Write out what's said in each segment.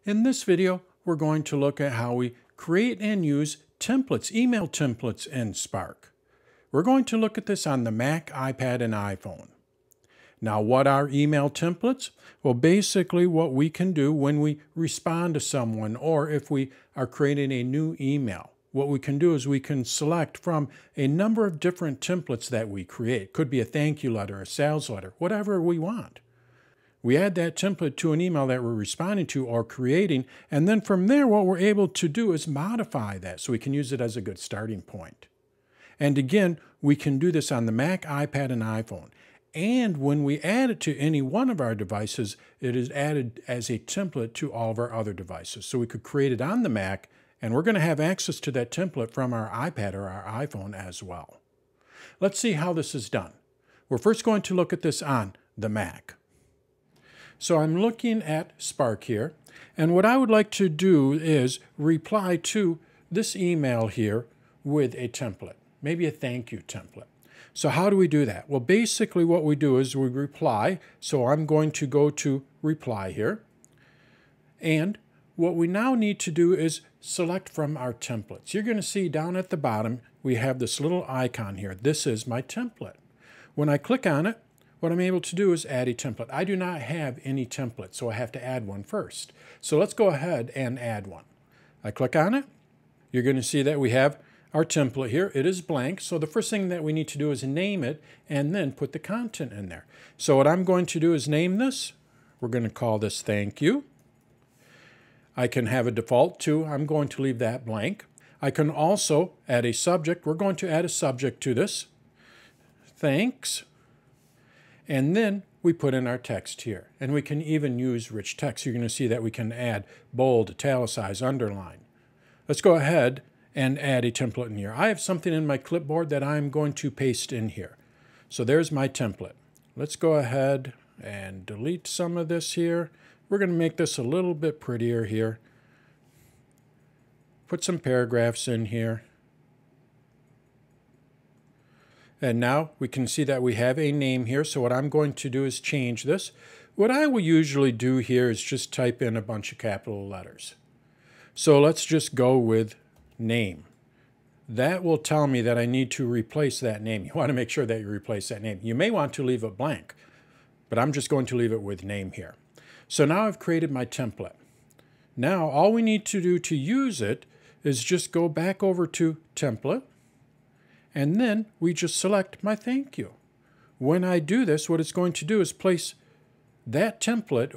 In this video, we're going to look at how we create and use templates, email templates in Spark. We're going to look at this on the Mac, iPad, and iPhone. Now, what are email templates? Well, basically what we can do when we respond to someone or if we are creating a new email. What we can do is we can select from a number of different templates that we create. Could be a thank you letter, a sales letter, whatever we want. We add that template to an email that we're responding to or creating, and then from there what we're able to do is modify that so we can use it as a good starting point. And again, we can do this on the Mac, iPad, and iPhone. And when we add it to any one of our devices, it is added as a template to all of our other devices. So we could create it on the Mac, and we're going to have access to that template from our iPad or our iPhone as well. Let's see how this is done. We're first going to look at this on the Mac. So I'm looking at Spark here, and what I would like to do is reply to this email here with a template, maybe a thank you template. So how do we do that? Well, basically what we do is we reply. So I'm going to go to reply here. And what we now need to do is select from our templates. You're going to see down at the bottom, we have this little icon here. This is my template. When I click on it, what I'm able to do is add a template. I do not have any template, so I have to add one first. So let's go ahead and add one. I click on it. You're going to see that we have our template here. It is blank, so the first thing that we need to do is name it and then put the content in there. So what I'm going to do is name this. We're going to call this thank you. I can have a default too. I'm going to leave that blank. I can also add a subject. We're going to add a subject to this. Thanks. And then we put in our text here. And we can even use rich text. You're going to see that we can add bold, italicize, underline. Let's go ahead and add a template in here. I have something in my clipboard that I'm going to paste in here. So there's my template. Let's go ahead and delete some of this here. We're going to make this a little bit prettier here. Put some paragraphs in here. And now we can see that we have a name here. So what I'm going to do is change this. What I will usually do here is just type in a bunch of capital letters. So let's just go with name. That will tell me that I need to replace that name. You want to make sure that you replace that name. You may want to leave it blank, but I'm just going to leave it with name here. So now I've created my template. Now all we need to do to use it is just go back over to template, and then we just select my thank you. When I do this, what it's going to do is place that template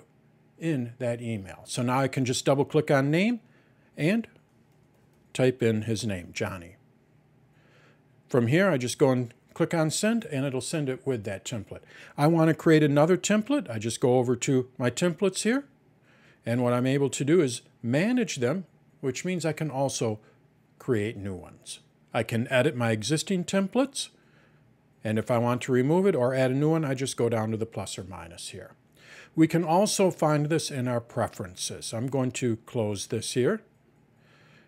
in that email. So now I can just double click on name and type in his name, Johnny. From here, I just go and click on send, and it'll send it with that template. I want to create another template. I just go over to my templates here, and what I'm able to do is manage them, which means I can also create new ones. I can edit my existing templates, and if I want to remove it or add a new one, I just go down to the plus or minus here. We can also find this in our preferences. I'm going to close this here.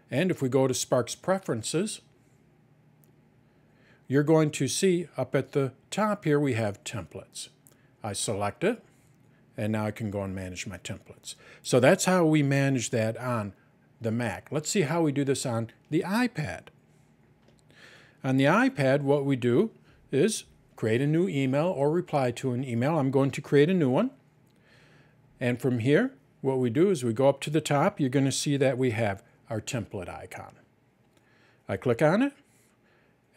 And if we go to Spark's Preferences, you're going to see up at the top here we have templates. I select it, and now I can go and manage my templates. So that's how we manage that on the Mac. Let's see how we do this on the iPad. On the iPad, what we do is create a new email or reply to an email. I'm going to create a new one. And from here, what we do is we go up to the top. You're going to see that we have our template icon. I click on it,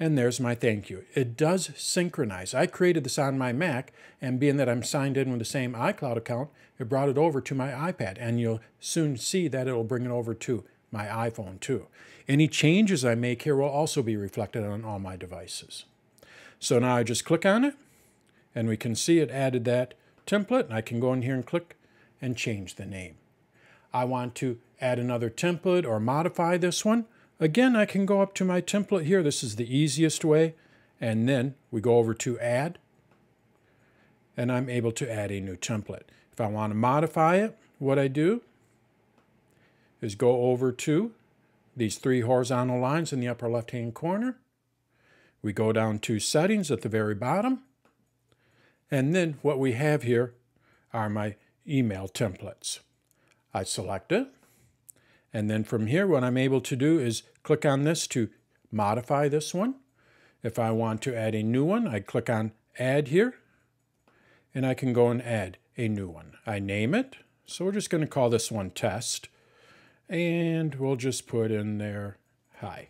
and there's my thank you. It does synchronize. I created this on my Mac, and being that I'm signed in with the same iCloud account, it brought it over to my iPad, and you'll soon see that it'll bring it over to my iPhone too. Any changes I make here will also be reflected on all my devices. So now I just click on it, and we can see it added that template, and I can go in here and click and change the name. I want to add another template or modify this one. Again, I can go up to my template here. This is the easiest way. And then we go over to add, and I'm able to add a new template. If I want to modify it, what I do is go over to these three horizontal lines in the upper left-hand corner. We go down to settings at the very bottom. And then what we have here are my email templates. I select it. And then from here, what I'm able to do is click on this to modify this one. If I want to add a new one, I click on Add here, and I can go and add a new one. I name it, so we're just going to call this one Test, and we'll just put in there Hi.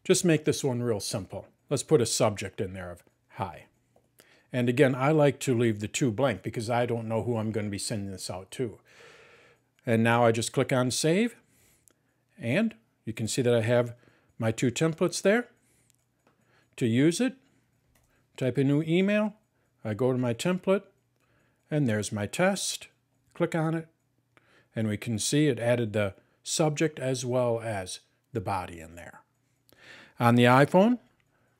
Just make this one real simple. Let's put a subject in there of Hi. And again, I like to leave the two blank because I don't know who I'm going to be sending this out to. And now I just click on Save, and you can see that I have my two templates there. To use it, type a new email, I go to my template, and there's my test. Click on it, and we can see it added the subject as well as the body in there. On the iPhone,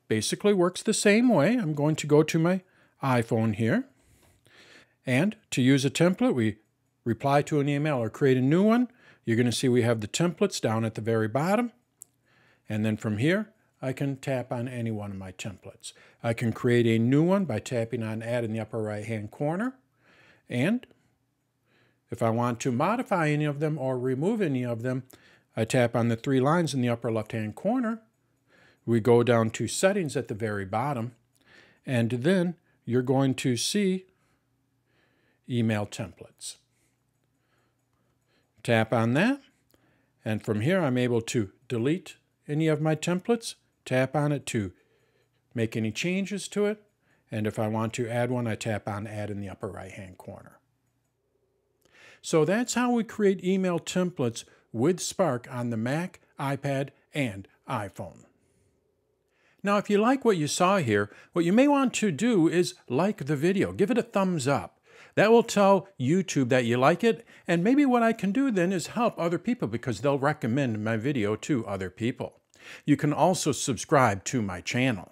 basically works the same way. I'm going to go to my iPhone here, and to use a template, we reply to an email or create a new one. You're going to see we have the templates down at the very bottom, and then from here, I can tap on any one of my templates. I can create a new one by tapping on Add in the upper right-hand corner. And if I want to modify any of them or remove any of them, I tap on the three lines in the upper left-hand corner. We go down to Settings at the very bottom, and then you're going to see Email Templates. Tap on that, and from here I'm able to delete any of my templates. Tap on it to make any changes to it, and if I want to add one, I tap on Add in the upper right-hand corner. So that's how we create email templates with Spark on the Mac, iPad, and iPhone. Now, if you like what you saw here, what you may want to do is like the video. Give it a thumbs up. That will tell YouTube that you like it, and maybe what I can do then is help other people because they'll recommend my video to other people. You can also subscribe to my channel.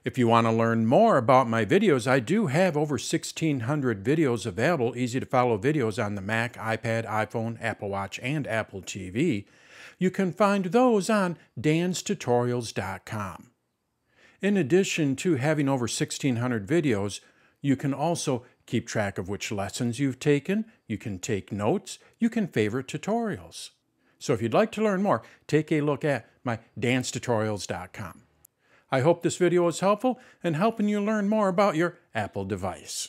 If you want to learn more about my videos, I do have over 1,600 videos available, easy to follow videos on the Mac, iPad, iPhone, Apple Watch, and Apple TV. You can find those on danstutorials.com. In addition to having over 1,600 videos, you can also keep track of which lessons you've taken, you can take notes, you can favorite tutorials. So if you'd like to learn more, take a look at my danstutorials.com. I hope this video was helpful in helping you learn more about your Apple device.